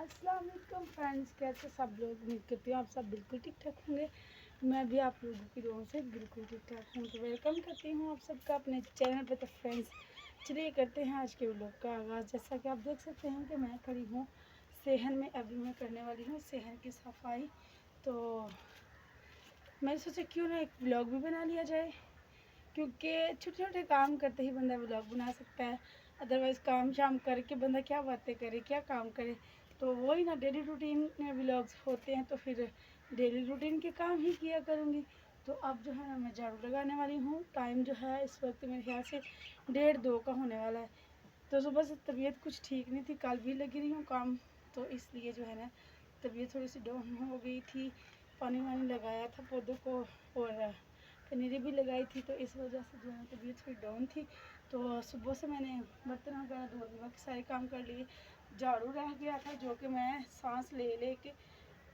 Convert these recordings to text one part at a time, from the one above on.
अस्सलाम वालेकुम फ्रेंड्स, कैसे सब लोग। उम्मीद करती हूँ आप सब बिल्कुल ठीक ठाक होंगे। मैं भी आप लोगों की दुआओं से बिल्कुल ठीक ठाक हूँ। तो वेलकम करती हूँ आप सबका अपने चैनल पे। तो फ्रेंड्स चलिए करते हैं आज के व्लॉग का आगाज़। जैसा कि आप देख सकते हैं कि मैं खड़ी हूँ सेहन में। अभी मैं करने वाली हूँ सेहन की सफाई। तो मैंने सोचा क्यों ना एक व्लॉग भी बना लिया जाए, क्योंकि छोटे छोटे काम करते ही बंदा व्लॉग बना सकता है। अदरवाइज़ काम शाम करके बंदा क्या बातें करे, क्या काम करे। तो वही ना, डेली रूटीन में व्लॉग्स होते हैं तो फिर डेली रूटीन के काम ही किया करूँगी। तो अब जो है ना मैं झाड़ू लगाने वाली हूँ। टाइम जो है इस वक्त मेरे ख्याल से 1:30-2 का होने वाला है। तो सुबह से तबीयत कुछ ठीक नहीं थी, कल भी लगी रही हूँ काम, तो इसलिए जो है ना तबीयत थोड़ी सी डाउन हो गई थी। पानी वानी लगाया था पौधों को और पनीरी भी लगाई थी, तो इस वजह से जो है तबीयत थोड़ी डाउन थी। तो सुबह से मैंने बर्तन वगैरह धो के बाकी सारे काम कर लिए। झाड़ू रह गया था जो कि मैं सांस ले ले के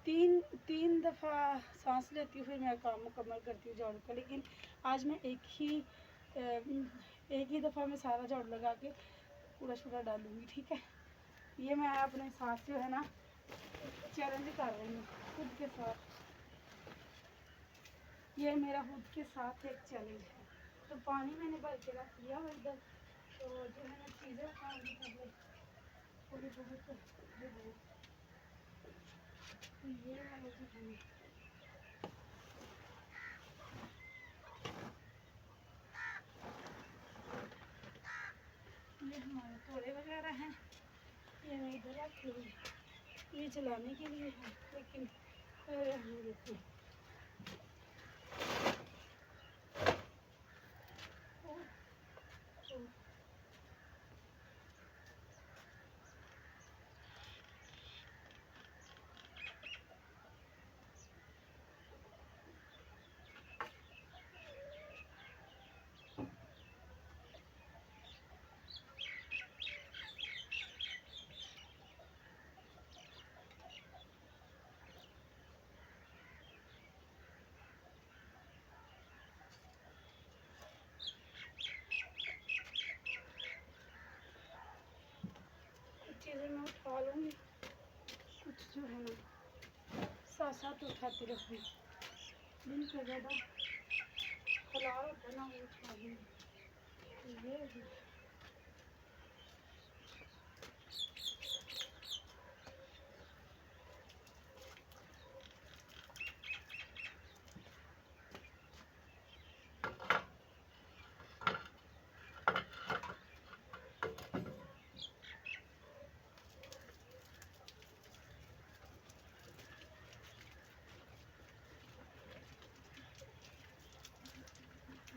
तीन तीन दफ़ा सांस लेती हूँ, फिर मैं काम मुकम्मल करती हूँ झाड़ू का। लेकिन आज मैं एक ही दफ़ा में सारा झाड़ू लगा के पूरा शूरा डालूँगी, ठीक है। ये मैं अपने साथ जो है ना चैलेंज कर रही हूँ खुद के साथ। ये मेरा खुद के साथ एक चैलेंज है। तो पानी मैंने भर के रख लिया हुआ इधर। तो जो है ना चीज़ें उठाऊंगी पहले थोड़ी बहुत जो है। तो ये वाला जो है ये हमारे तोड़े वगैरह हैं, ये मैं इधर रख लूँगी। ये चलाने के लिए है, लेकिन रहने देती हूँ। तो कुछ चीज़ें मैं उठा लूँगी, कुछ जो है ना साथ साथ उठाती रहूँगी। दिन का ज़्यादा खलार होता ना वो उठा लूँगी। तो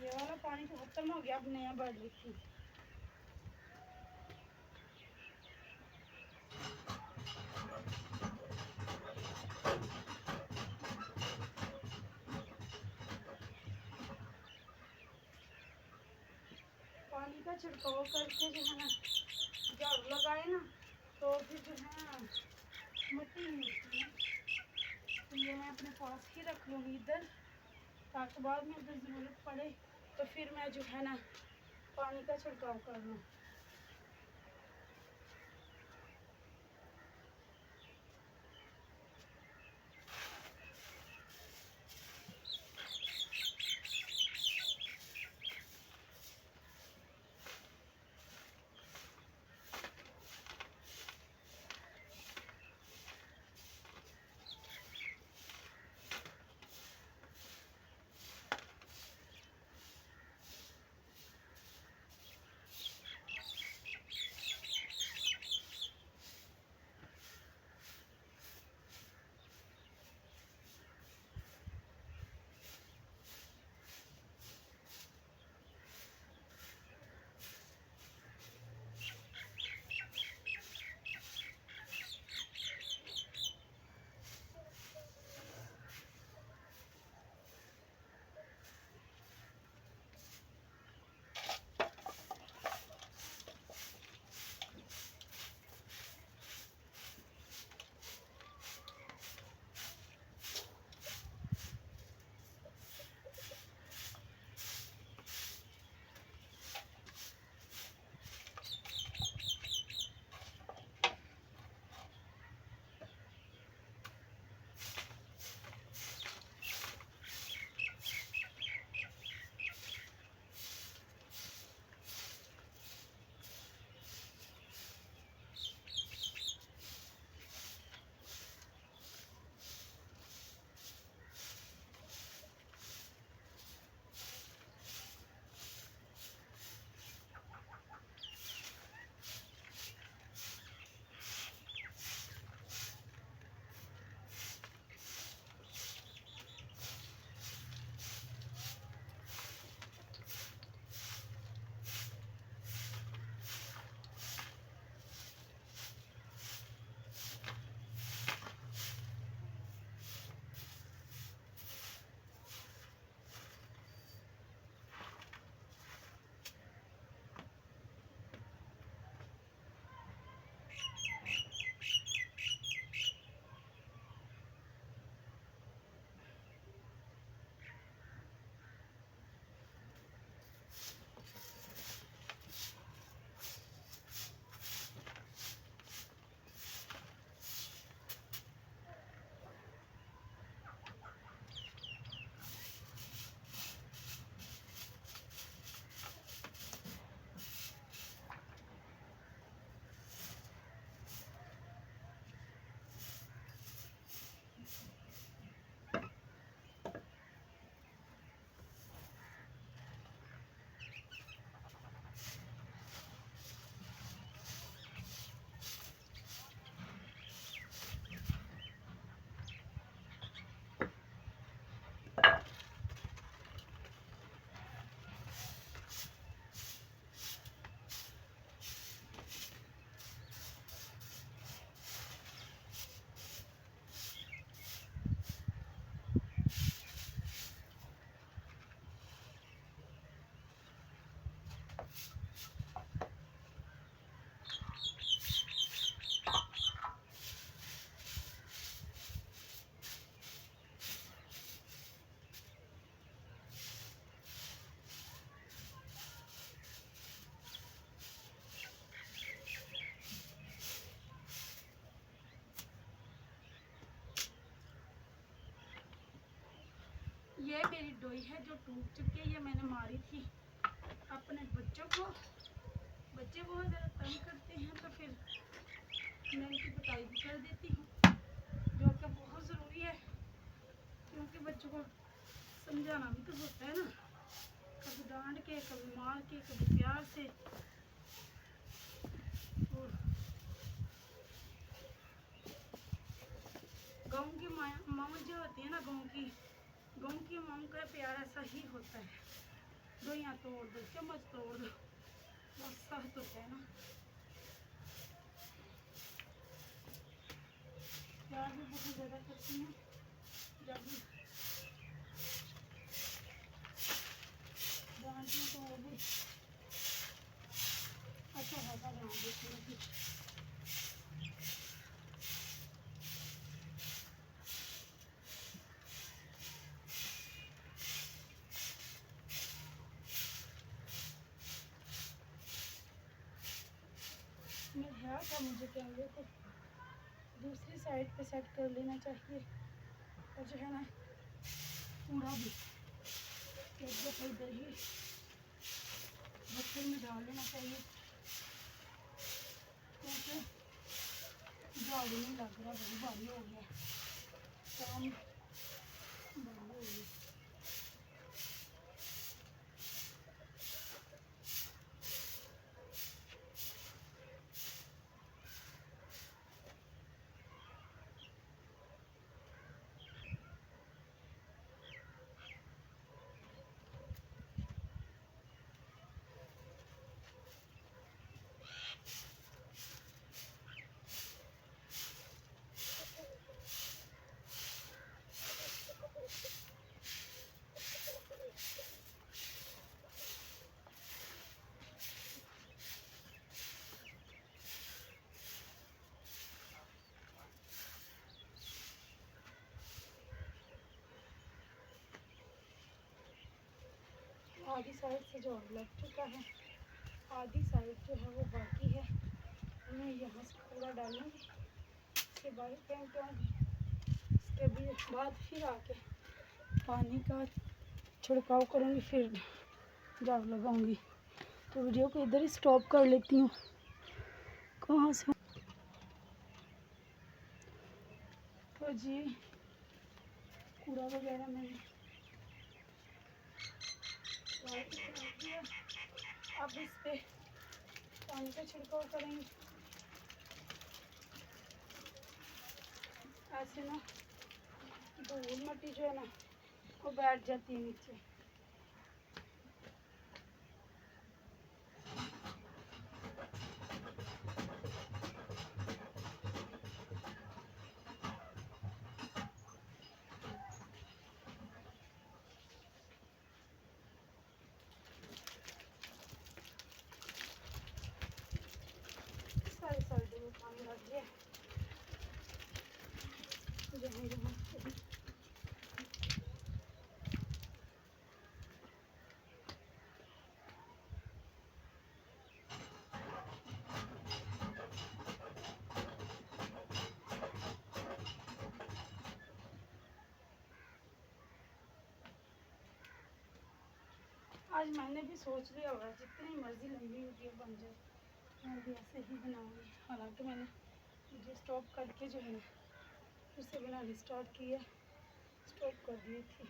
ये वाला पानी तो खत्म हो गया, अब नया बढ़ रही थी। पानी का छिड़काव करके जो है ना झाड़ू लगाए ना, तो फिर जो है ना मिट्टी नहीं होती है। तो ये मैं अपने पास ही रख लूँगी इधर, ताकि बाद में अगर ज़रूरत पड़े तो फिर मैं जो है ना पानी का छिड़काव कर लूँ। लोई है जो टूट चुकी है, ये मैंने मारी थी अपने बच्चों को। बच्चे बहुत ज़्यादा तंग करते हैं तो फिर मैं इनकी पिटाई भी कर देती हूँ, जो कि बहुत ज़रूरी है, क्योंकि बच्चों को समझाना भी तो होता है ना, कभी डांट के, कभी मार के, कभी प्यार से। और गाँव की माँ जो होती है ना, गाँव की माँ का प्यार ऐसा ही होता है, दोइयाँ तोड़ दो, चम्मच तोड़ दो, बहुत सख्त होता है ना। प्यार भी बहुत ज़्यादा करती हैं जब डांटती तो वो भी अच्छा खासा डांट देती है। मैं ध्यान था मुझे कैमरे को दूसरी साइड पे सेट कर लेना चाहिए, और जो है ना पूरा भी एक दफ़ा इधर ही बर्तन में डाल लेना चाहिए, क्योंकि झाड़ू नहीं लग रहा, बड़ी भारी हो गया काम, बड़ी हो गई। आधी साइड से जो लग चुका है, आधी साइड जो है वो बाकी है, मैं यहाँ से पूरा डालूँगी, इसके बाद पेंट आऊँगी, इसके भी बाद फिर आके पानी का छिड़काव करूँगी, फिर झाड़ू लगाऊँगी। तो वीडियो को इधर ही स्टॉप कर लेती हूँ। कहाँ से तो जी कूड़ा वगैरह मैंने दिया, अब इस पे पानी का छिड़काव करेंगे। ऐसे ना धूल मिट्टी जो है ना वो बैठ जाती है नीचे। सारे साइडों में पानी लग गया, जहाँ जहाँ आज मैंने भी सोच लिया हुआ जितनी मर्जी लंबी वीडियो बन जाए मैं भी ऐसे ही बनाऊंगी। हालांकि मैंने वीडियो स्टॉप करके जो है ना फिर से बनानी स्टार्ट की है, स्टॉप कर दी थी।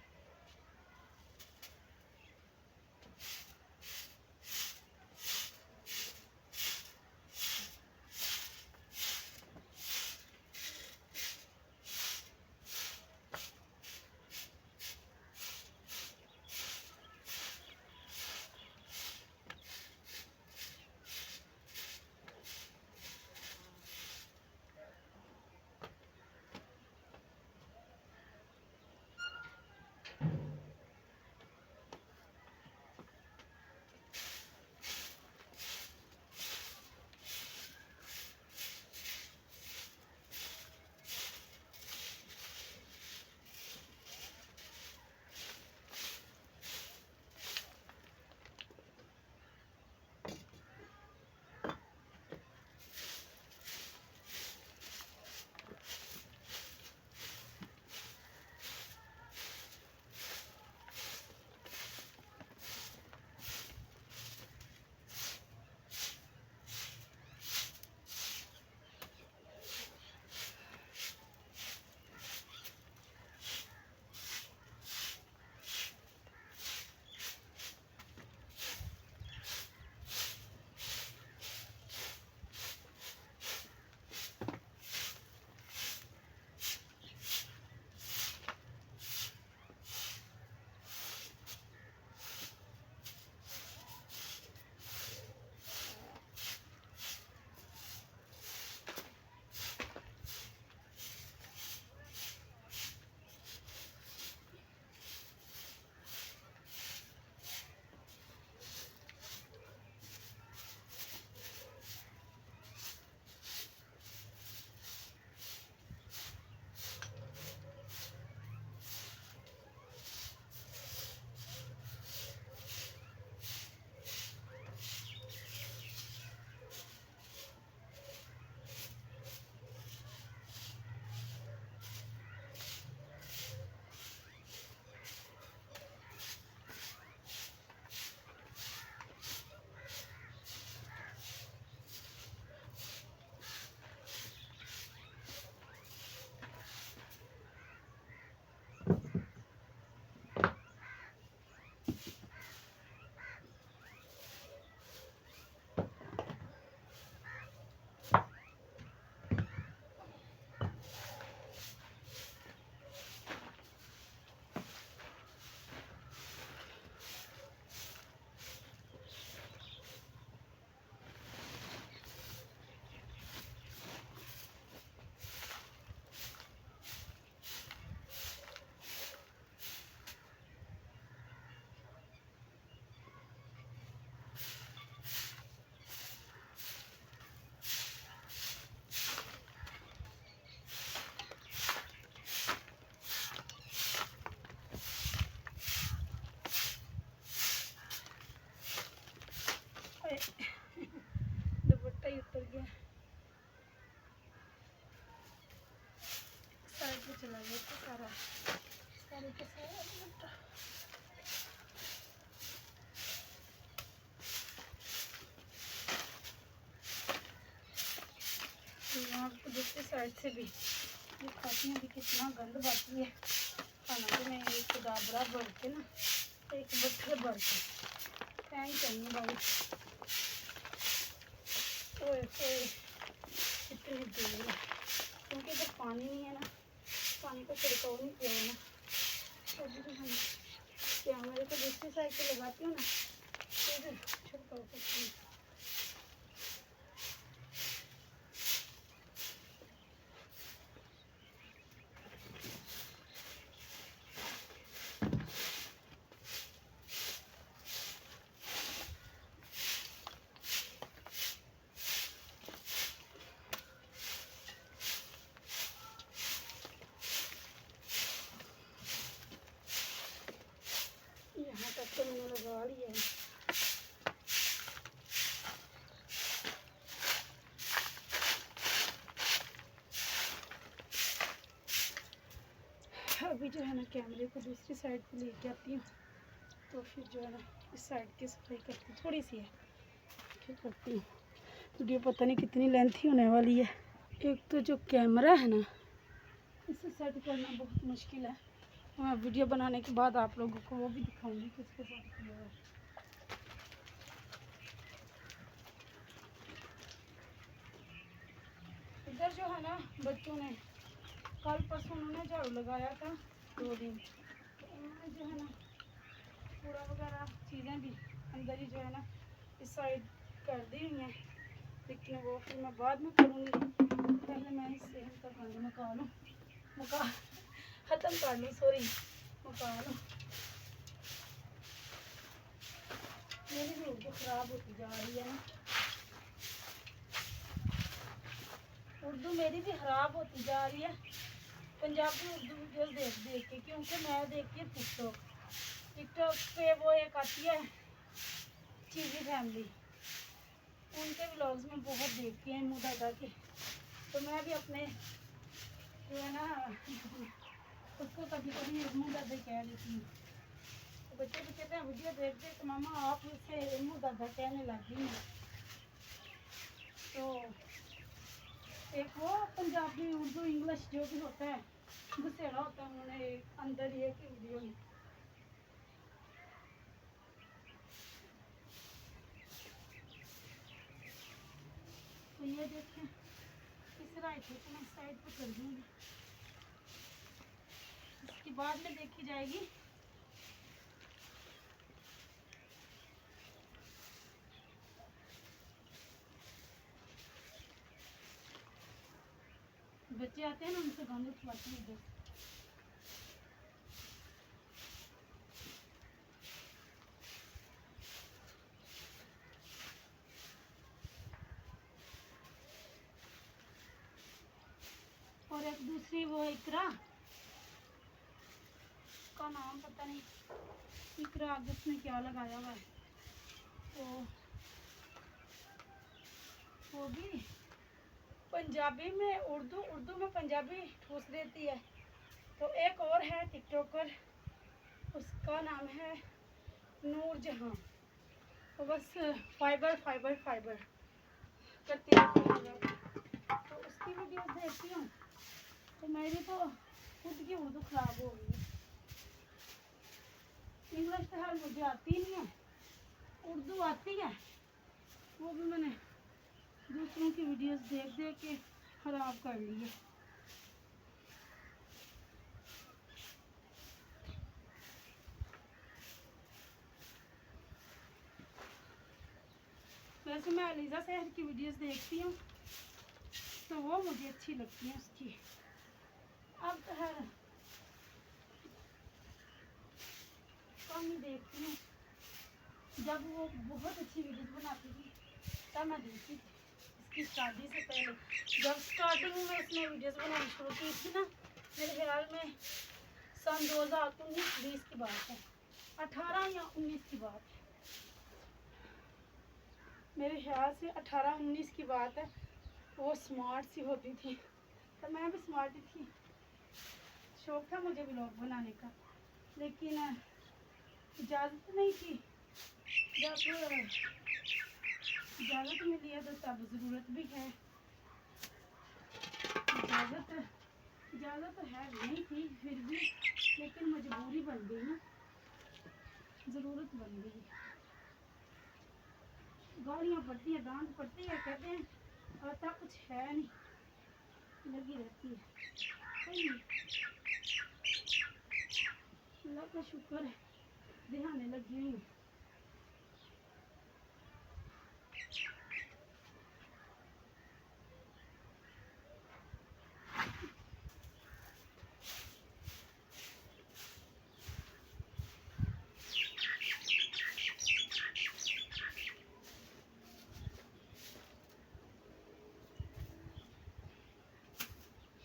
दुपट्टा ही उतर गया, साइड पे चला गया तो सारा सारे के सारा दुपट्टा। यहाँ तो दूसरी साइड से भी ये खाती हैं, अभी कितना गंद बाकी है। खाना तो मैं एक दाबरा भर के ना, एक बट्ठर भर के फेंक करनी भाई। ओए इतनी दूर है क्योंकि इधर पानी नहीं है ना, पानी का छिड़काव नहीं किया है ना। अभी तो हम कैमरे को दूसरी साइड पे लगाती हूँ ना, फिर छिड़काव करती हूँ। यहाँ तक तो मैंने लगा लिया है। अभी जो है ना कैमरे को दूसरी साइड पे लेके आती हूँ, तो फिर जो है ना इस साइड की सफाई करती हूँ, थोड़ी सी है फिर करती हूँ। वीडियो पता नहीं कितनी लेंथी होने वाली है। एक तो जो कैमरा है ना, इसे सेट करना बहुत मुश्किल है। मैं वीडियो बनाने के बाद आप लोगों को वो भी दिखाऊंगी किसके साथ किया है। इधर जो है ना बच्चों ने कल परसों उन्होंने झाड़ू लगाया था 2 दिन, तो उन्होंने जो है ना कूड़ा वगैरह चीज़ें भी अंदर ही जो है ना इस साइड कर दी हुई हैं, लेकिन वो फिर मैं बाद में करूँगी। पहले मैं इससे इनका गंद मुका ख़त्म कर लूँ, सॉरी मुका लूँ। मेरी भी उर्दू ख़राब होती जा रही है ना, उर्दू मेरी भी ख़राब होती जा रही है। पंजाबी उर्दू वीडियोस देख के, क्योंकि मैं देखती हूँ टिकटॉक पे वो एक आती है चीज़ी फैमिली, उनके व्लॉग्स में बहुत देखती हैं मुँह दादा के, तो मैं भी अपने जो है ना उसको कभी कभी मुँह दादा कह देती हूँ। तो बच्चे भी कहते हैं वीडियो देख देख मामा आप उससे मुँह दादा कहने लगी हैं। तो एक वो पंजाबी उर्दू इंग्लिश जो भी होता है घुसेड़ा होता है उन्होंने अंदर ही एक वीडियो में। तो ये देखें इस राइट को मैं साइड पर कर दूँगी, इसकी बाद में देखी जाएगी। बच्चे आते हैं ना उनसे गंद उठवाती है इधर। और एक दूसरी वो इकरा का नाम पता नहीं, इकरा आगे उसने क्या लगाया हुआ है, तो वो भी पंजाबी में उर्दू, उर्दू में पंजाबी ठूस देती है। तो एक और है टिकटॉकर, उसका नाम है नूर जहां, तो बस फाइबर फाइबर फाइबर करती रहती है, तो उसकी वीडियोस देखती हूँ। तो मेरी तो खुद की उर्दू ख़राब हो गई है। इंग्लिश तो हर मुझे आती नहीं है, उर्दू आती है, वो भी मैंने दूसरों की वीडियोस देख देख के ख़राब कर ली है। वैसे मैं अलीज़ा सहर की वीडियोस देखती हूँ तो वो मुझे अच्छी लगती है उसकी। अब तो हर कम ही देखती हूँ, जब वो बहुत अच्छी वीडियोस बनाती थी तब मैं देखती थी। इसकी शादी से पहले जब स्टार्टिंग में इसने वीडियोस बनानी शुरू की थी ना, मेरे ख्याल में सन 2019-20 की बात है, 18 या 19 की बात है, मेरे ख्याल से 18-19 की बात है। वो स्मार्ट सी होती थी तो मैं भी स्मार्ट ही थी। शौक था मुझे व्लॉग बनाने का, लेकिन इजाज़त नहीं थी। जब इजाज़त मिली है तो तब ज़रूरत भी है। इजाज़त तो है नहीं थी फिर भी, लेकिन मजबूरी बन गई ना, ज़रूरत बन गई। गालियाँ पड़ती है, डांट पड़ती है, कहते हैं आता कुछ है नहीं, लगी रहती है। अल्लाह का शुक्र है, ध्यान लगी हुई हूँ।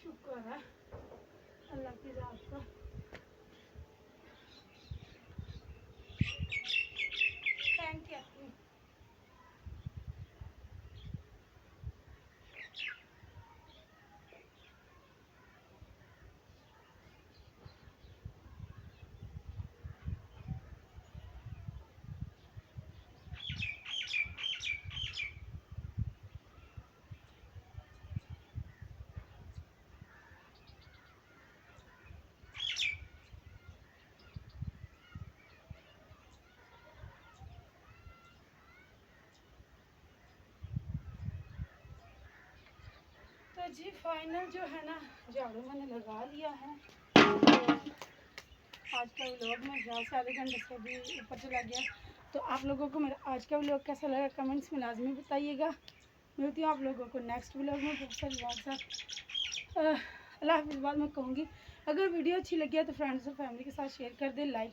शुक्र है अल्लाह की ज़ात का। Thank you. तो जी फाइनल जो है ना, झाड़ू मैंने लगा लिया है। आज का व्लॉग में ज़्यादा से आधे घंटे से भी ऊपर चला गया। तो आप लोगों को मेरा आज का व्लॉग कैसा लगा कमेंट्स में लाजमी बताइएगा। मिलती हूँ आप लोगों को नेक्स्ट व्लॉग में बहुत सारी बात साथ। अल्लाह हाफ़िज़। बाद में कहूँगी अगर वीडियो अच्छी लगी है तो फ्रेंड्स और फैमिली के साथ शेयर कर दें, लाइक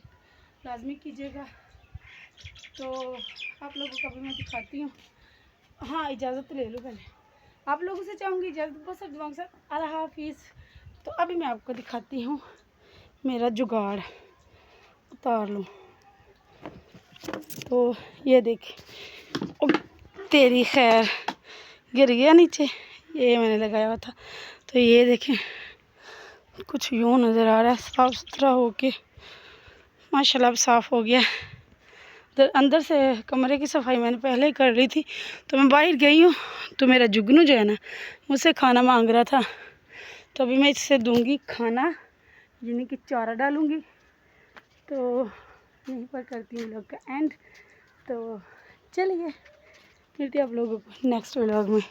लाजमी कीजिएगा। तो आप लोगों को भी मैं दिखाती हूँ। हाँ, इजाज़त ले लो पहले, आप लोगों से चाहूँगी इजाज़त, बहुत सारी दुआओं के साथ। अल्लाह हाफ़िज़। तो अभी मैं आपको दिखाती हूँ मेरा जुगाड़, उतार लूँ तो ये देखिए, तेरी खैर गिर गया नीचे, ये मैंने लगाया हुआ था। तो ये देखें कुछ यूँ नज़र आ रहा है, साफ़ सुथरा होके माशाल्लाह अब साफ़ हो गया। अंदर से कमरे की सफाई मैंने पहले ही कर ली थी। तो मैं बाहर गई हूँ तो मेरा जुगनू जो है ना मुझसे खाना मांग रहा था, तो अभी मैं इससे दूंगी खाना, यानी कि चारा डालूंगी। तो यहीं पर करती हूँ व्लॉग का एंड। तो चलिए मिलते हैं आप लोगों को नेक्स्ट व्लॉग में।